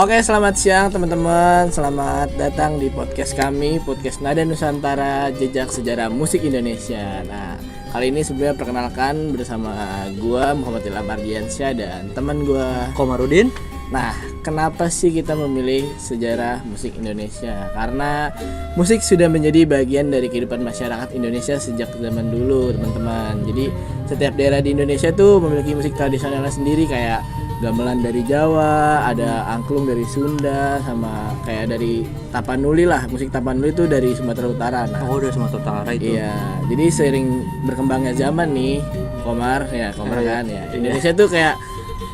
Oke, selamat siang teman-teman. Selamat datang di podcast kami, podcast Nada Nusantara, Jejak Sejarah Musik Indonesia. Nah, kali ini sebenarnya perkenalkan bersama gua Muhammad Ilham Ardiansyah dan teman gua Komarudin. Nah, kenapa sih kita memilih sejarah musik Indonesia? Karena musik sudah menjadi bagian dari kehidupan masyarakat Indonesia sejak zaman dulu, teman-teman. Jadi, setiap daerah di Indonesia tuh memiliki musik tradisionalnya sendiri, kayak gamelan dari Jawa, ada angklung dari Sunda, sama kayak dari Tapanuli lah. Musik Tapanuli itu dari Sumatera Utara. Nah, Dari Sumatera Utara itu. iya, jadi seiring berkembangnya zaman nih, Komar kan ya. Indonesia tuh kayak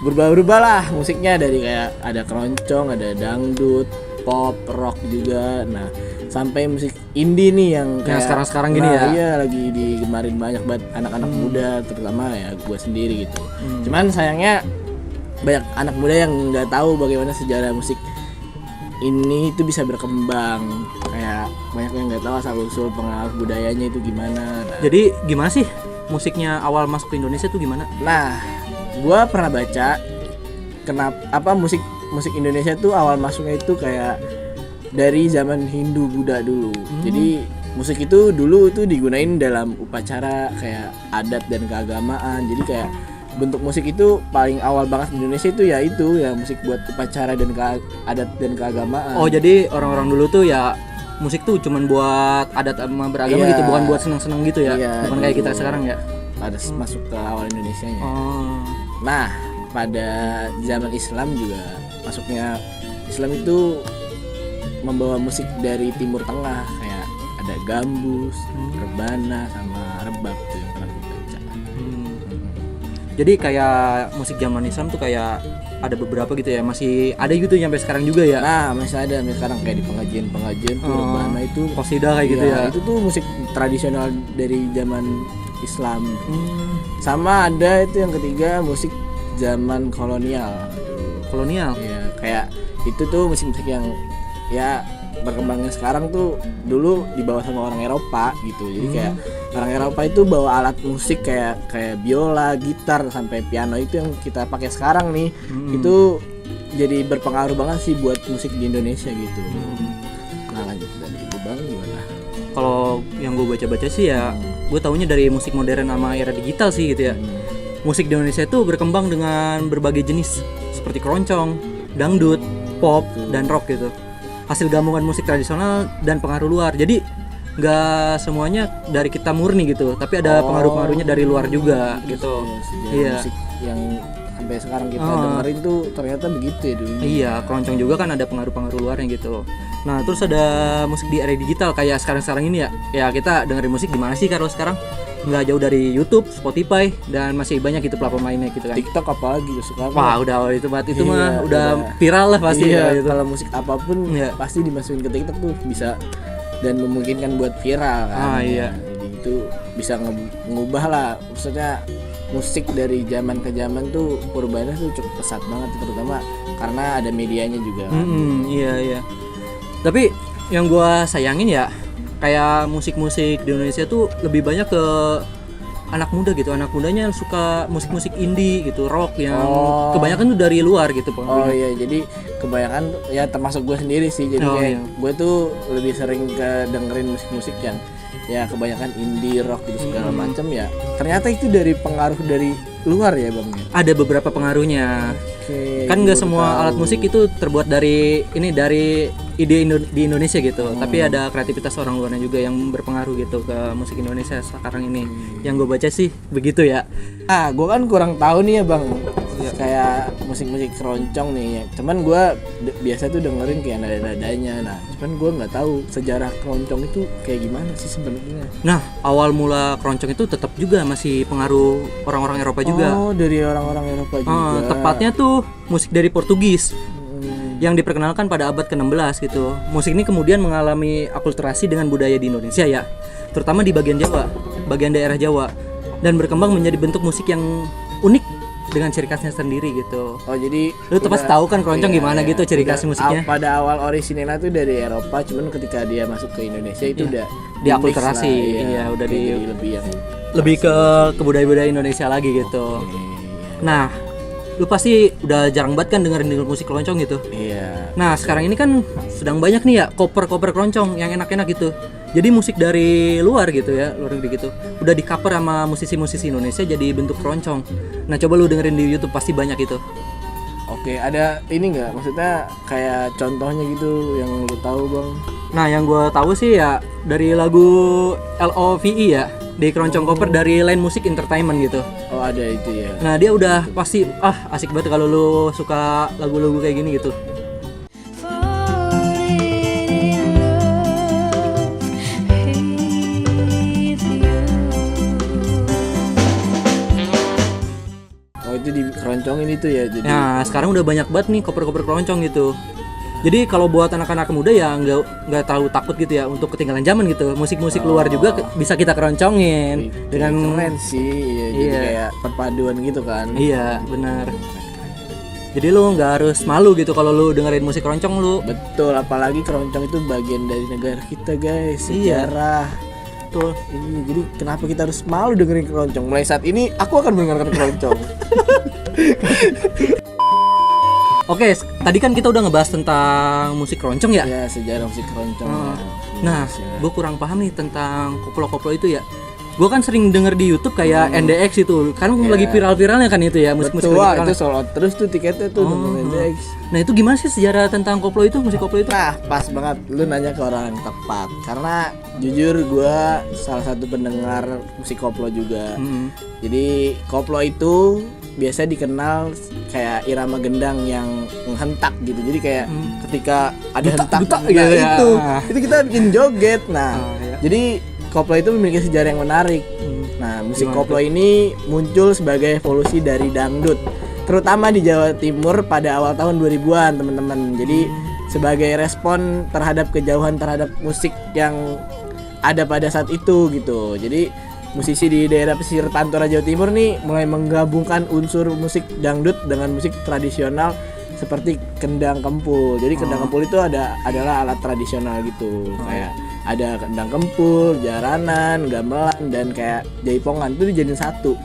berubah-ubah lah musiknya, dari kayak ada keroncong, ada dangdut, pop, rock juga. Nah, sampai musik indie nih yang kayak sekarang-sekarang gini ya. Iya, lagi digemarin banyak banget anak-anak muda, terutama ya gue sendiri gitu. Cuman sayangnya banyak anak muda yang nggak tahu bagaimana sejarah musik ini itu bisa berkembang. Kayak banyak yang nggak tahu asal usul pengaruh budayanya itu gimana. Nah, Jadi gimana sih musiknya awal masuk ke Indonesia tuh gimana? gua pernah baca kenapa musik Indonesia tuh awal masuknya itu kayak dari zaman Hindu Buddha dulu. Jadi musik itu dulu tuh digunain dalam upacara kayak adat dan keagamaan. Jadi kayak bentuk musik itu paling awal banget di Indonesia itu ya musik buat upacara dan adat dan keagamaan. Oh, jadi orang-orang dulu tuh ya musik tuh cuman buat adat sama beragama Iya. gitu, bukan buat senang-senang gitu ya. Iya, Bukan kayak dulu. kita sekarang ya. Pada masuk ke awal Indonesianya. Oh. Nah, pada zaman Islam juga masuknya Islam itu membawa musik dari Timur Tengah, kayak ada gambus, rebana, sama rebab tuh yang pernah gue baca. Jadi kayak musik zaman Islam tuh kayak ada beberapa gitu ya, masih ada gitu sampai sekarang juga ya. Nah, masih ada sampai sekarang kayak di pengajian tuh rebana itu Qasidah kayak gitu ya. Itu tuh musik tradisional dari zaman Islam. Sama ada itu yang ketiga, musik zaman kolonial. Kolonial. Ya, kayak itu tuh musik-musik yang ya berkembangnya sekarang tuh dulu dibawa sama orang Eropa gitu. Jadi kayak orang Eropa itu bawa alat musik kayak biola, gitar, sampai piano itu yang kita pakai sekarang nih. Itu jadi berpengaruh banget sih buat musik di Indonesia gitu. Nah, lanjut dari Bang gimana? Kalau yang gue baca-baca sih ya, gue taunya dari musik modern sama era digital sih gitu ya. Musik di Indonesia itu berkembang dengan berbagai jenis seperti keroncong, dangdut, pop, dan rock gitu. Hasil gabungan musik tradisional dan pengaruh luar. Jadi nggak semuanya dari kita murni gitu, tapi ada pengaruh-pengaruhnya dari luar juga gitu. Iya. Musik yang sampai sekarang kita dengerin tuh ternyata begitu ya dulu. Iya, keroncong juga kan ada pengaruh-pengaruh luarnya gitu. Nah, terus ada musik di era digital kayak sekarang ini ya. Ya kita dengerin musik di mana sih kalau sekarang? Nggak jauh dari YouTube, Spotify, dan masih banyak gitu platform lainnya gitu kan. TikTok apalagi suka. Wah, udah itu banget itu Iya, mah udah udah. viral lah pasti Iya, gitu. kalau musik apapun Iya. pasti dimasukin ke TikTok tuh bisa dan memungkinkan buat viral kan. Ah, iya. Jadi itu bisa ngubah lah, maksudnya musik dari zaman ke zaman tuh perubahannya tuh cukup pesat banget, terutama karena ada medianya juga kan. Iya. Tapi yang gua sayangin ya, kayak musik-musik di Indonesia tuh lebih banyak ke anak muda gitu. Anak mudanya suka musik-musik indie gitu, rock yang kebanyakan tuh dari luar gitu Oh pengaruhnya. iya, jadi kebanyakan ya termasuk gue sendiri sih. Jadi kayak iya. gue tuh lebih sering ke dengerin musik-musik yang ya kebanyakan indie rock gitu segala macam ya. Ternyata itu dari pengaruh dari luar ya, Bang. Ada beberapa pengaruhnya. Oke. Kan nggak semua alat musik itu terbuat dari ide di Indonesia gitu, tapi ada kreativitas orang luarnya juga yang berpengaruh gitu ke musik Indonesia sekarang ini. Yang gue baca sih begitu ya. Gue kan kurang tahu nih ya, Bang. Kayak musik-musik keroncong nih ya. Cuman gue biasa tuh dengerin kayak nada-nadanya. Nah, cuman gue nggak tahu sejarah keroncong itu kayak gimana sih sebenarnya. Nah, awal mula keroncong itu tetap juga masih pengaruh orang-orang Eropa juga. Oh, dari orang-orang Eropa juga. Tepatnya tuh musik dari Portugis yang diperkenalkan pada abad ke-16 gitu. Musik ini kemudian mengalami akulturasi dengan budaya di Indonesia ya, terutama di bagian Jawa, bagian daerah Jawa, dan berkembang menjadi bentuk musik yang unik dengan ciri khasnya sendiri gitu. Oh, jadi Lu tuh pasti tahu kan keroncong gimana gitu ciri khas musiknya. Pada awal orisinalnya tuh dari Eropa, cuman ketika dia masuk ke Indonesia itu udah diakulturasi, dimix lah, udah jadi lebih yang lebih ke budaya-budaya Indonesia lagi gitu. Nah, lu pasti udah jarang banget kan dengerin musik keroncong gitu. Iya. Nah sekarang ini kan sedang banyak nih ya cover keroncong yang enak-enak gitu. Jadi musik dari luar gitu ya, luar negeri gitu, udah di cover sama musisi-musisi Indonesia jadi bentuk keroncong. Nah coba lu dengerin di YouTube pasti banyak itu. Oke, ada ini nggak? Maksudnya kayak contohnya gitu yang lu tahu bang? Nah yang gue tahu sih ya dari lagu LOVE ya, di keroncong cover dari Line Music Entertainment gitu. Oh ada itu ya. Nah dia udah pasti asik banget kalau lu suka lagu-lagu kayak gini gitu. Oh itu di keroncongin itu ya jadi. Nah sekarang udah banyak banget nih cover-cover keroncong gitu. Jadi kalau buat anak-anak muda ya nggak terlalu takut gitu ya untuk ketinggalan zaman gitu. Musik-musik luar juga bisa kita keroncongin dengan keren sih, ya, jadi Iya. kayak perpaduan gitu kan. Iya benar. Jadi lu nggak harus malu gitu kalau lu dengerin musik keroncong lu. Betul, apalagi keroncong itu bagian dari negara kita guys, Iya. sejarah. Betul. Iya, jadi kenapa kita harus malu dengerin keroncong? Mulai saat ini aku akan mendengarkan keroncong. Oke, tadi kan kita udah ngebahas tentang musik keroncong ya. Ya sejarah musik keroncong. ya. Nah, Indonesia. gue kurang paham nih tentang koplo-koplo itu ya. Gue kan sering denger di YouTube kayak NDX itu, kan lagi viral-viralnya kan itu ya musik-musik Betul, lagi wah, viral. itu sold out terus tuh tiketnya tuh nonton NDX. Nah itu gimana sih sejarah tentang koplo itu, musik koplo itu? Nah, pas banget lu nanya ke orang yang tepat. Karena jujur gua salah satu pendengar musik koplo juga. Jadi koplo itu biasa dikenal kayak irama gendang yang menghentak gitu. Jadi kayak ketika ada hentak dutak nah, gitu ya. itu kita bikin joget. Nah, iya. jadi koplo itu memiliki sejarah yang menarik. Nah, musik Gimana koplo ini muncul sebagai evolusi dari dangdut, terutama di Jawa Timur pada awal tahun 2000-an, teman-teman. Jadi sebagai respon terhadap kejauhan terhadap musik yang ada pada saat itu gitu. Jadi musisi di daerah pesisir Pantura Jawa Timur nih mulai menggabungkan unsur musik dangdut dengan musik tradisional seperti kendang kempul. Jadi kendang kempul itu adalah alat tradisional gitu. Kayak ada kendang kempul, jaranan, gamelan dan kayak jaipongan itu dijadiin satu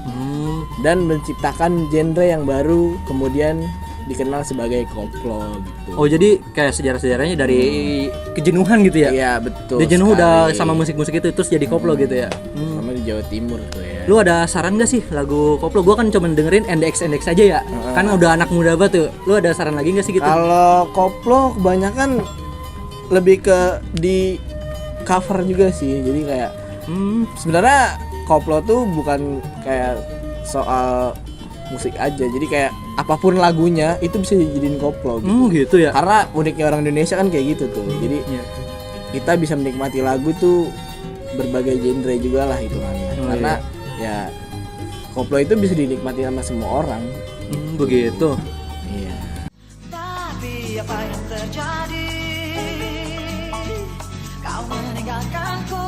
dan menciptakan genre yang baru kemudian dikenal sebagai koplo gitu. Oh jadi kayak sejarah-sejarahnya dari kejenuhan gitu ya? Iya betul. Dia jenuh udah sekali. sama musik-musik itu terus jadi koplo gitu ya? Sama di Jawa Timur tuh ya. Lu ada saran gak sih lagu koplo? Gua kan cuma dengerin NDX aja ya. Kan udah anak muda banget tuh. Lu ada saran lagi gak sih gitu? Kalau koplo kebanyakan lebih ke di cover juga sih. Jadi kayak sebenarnya koplo tuh bukan kayak soal musik aja. Jadi kayak apapun lagunya itu bisa dijadiin koplo gitu. Gitu ya. Karena uniknya orang Indonesia kan kayak gitu tuh. Jadi Iya. kita bisa menikmati lagu tuh berbagai genre juga lah itu kan. Karena ya koplo itu bisa dinikmati sama semua orang. Begitu. Iya. Tapi apa yang terjadi? Kau meninggalkanku.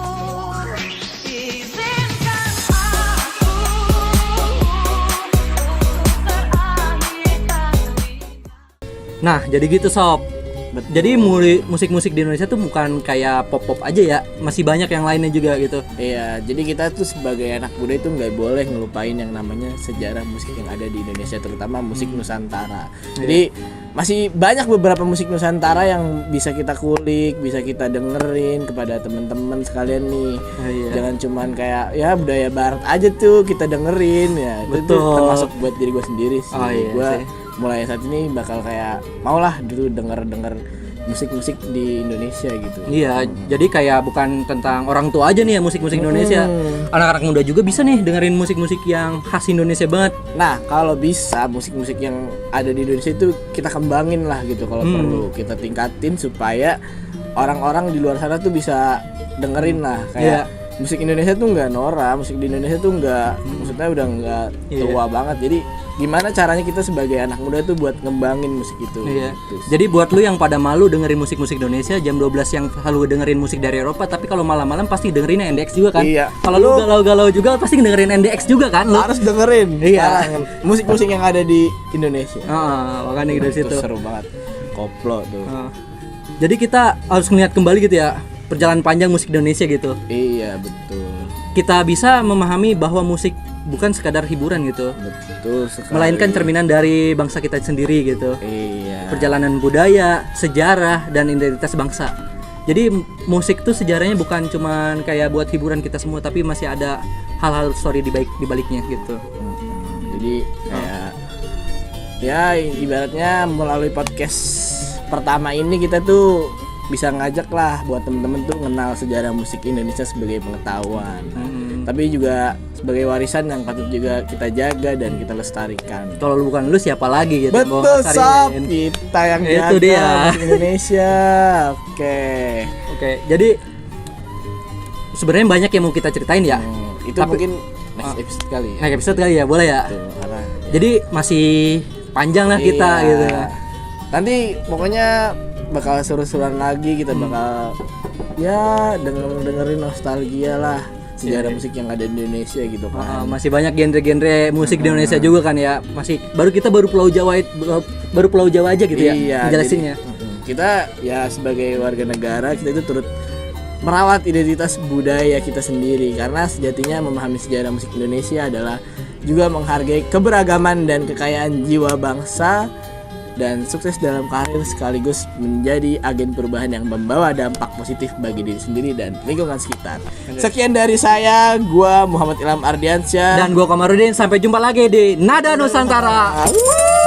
Izinkan aku berakhir kali. Nah, jadi gitu sob. Jadi musik-musik di Indonesia tuh bukan kayak pop-pop aja ya, masih banyak yang lainnya juga gitu. Iya, jadi kita tuh sebagai anak muda itu nggak boleh ngelupain yang namanya sejarah musik yang ada di Indonesia, terutama musik Nusantara. Jadi masih banyak beberapa musik Nusantara yang bisa kita kulik, bisa kita dengerin kepada teman-teman sekalian nih. Iya. Jangan cuman kayak ya budaya barat aja tuh kita dengerin ya. Itu tuh Betul. termasuk buat diri gue sendiri sih. Oh, iya Gue sih. mulai saat ini bakal kayak maulah dulu denger musik-musik di Indonesia gitu. Iya, jadi kayak bukan tentang orang tua aja nih ya musik-musik Indonesia. Anak-anak muda juga bisa nih dengerin musik-musik yang khas Indonesia banget. Nah, kalau bisa musik-musik yang ada di Indonesia itu kita kembangin lah gitu kalau perlu. Kita tingkatin supaya orang-orang di luar sana tuh bisa dengerin lah kayak musik Indonesia tuh nggak norak, musik di Indonesia tuh nggak maksudnya udah nggak tua banget. Jadi gimana caranya kita sebagai anak muda tuh buat ngembangin musik itu. Iya. Gitu. Jadi buat lu yang pada malu dengerin musik-musik Indonesia jam 12 yang selalu dengerin musik dari Eropa, tapi kalau malam-malam pasti dengerin NDX juga kan? Iya. Kalau lu galau-galau juga pasti dengerin NDX juga kan lu? Harus dengerin Iya. sekarang musik-musik yang ada di Indonesia. Makanya dari Itu situ. seru banget. Koplo tuh. Jadi kita harus ngeliat kembali gitu ya perjalanan panjang musik Indonesia gitu. Iya, betul. Kita bisa memahami bahwa musik bukan sekadar hiburan gitu, Betul sekali. melainkan cerminan dari bangsa kita sendiri gitu. Iya. Perjalanan budaya, sejarah, dan identitas bangsa. Jadi musik tuh sejarahnya bukan cuman kayak buat hiburan kita semua, tapi masih ada hal-hal story di baliknya gitu. Jadi kayak ya ibaratnya melalui podcast pertama ini kita tuh bisa ngajak lah buat temen-temen tuh kenal sejarah musik Indonesia sebagai pengetahuan, tapi juga sebagai warisan yang patut juga kita jaga dan kita lestarikan. Kalau lu bukan lu siapa lagi gitu? yang mau Betul sob, ngasarin. kita yang Itu jaga dia. musik Indonesia. Oke. Oke, jadi sebenarnya banyak yang mau kita ceritain ya. Itu Tapi- mungkin next episode kali ya. Next episode kali ya, boleh ya. Tuh, karena Jadi masih panjang lah kita iya. gitu. Nanti pokoknya bakal seru-seruan lagi, kita bakal ya dengerin nostalgia lah sejarah musik yang ada di Indonesia gitu kan. Masih banyak genre-genre musik di Indonesia juga kan ya. Masih baru Pulau Jawa baru Pulau Jawa aja gitu ya Iya, ngejelasinnya. Kita ya sebagai warga negara kita itu turut merawat identitas budaya kita sendiri, karena sejatinya memahami sejarah musik Indonesia adalah juga menghargai keberagaman dan kekayaan jiwa bangsa, dan sukses dalam karir sekaligus menjadi agen perubahan yang membawa dampak positif bagi diri sendiri dan lingkungan sekitar. Sekian dari saya, gua Muhammad Ilham Ardiansyah. Dan gua Komarudin, sampai jumpa lagi di Nada Nusantara. Wuh.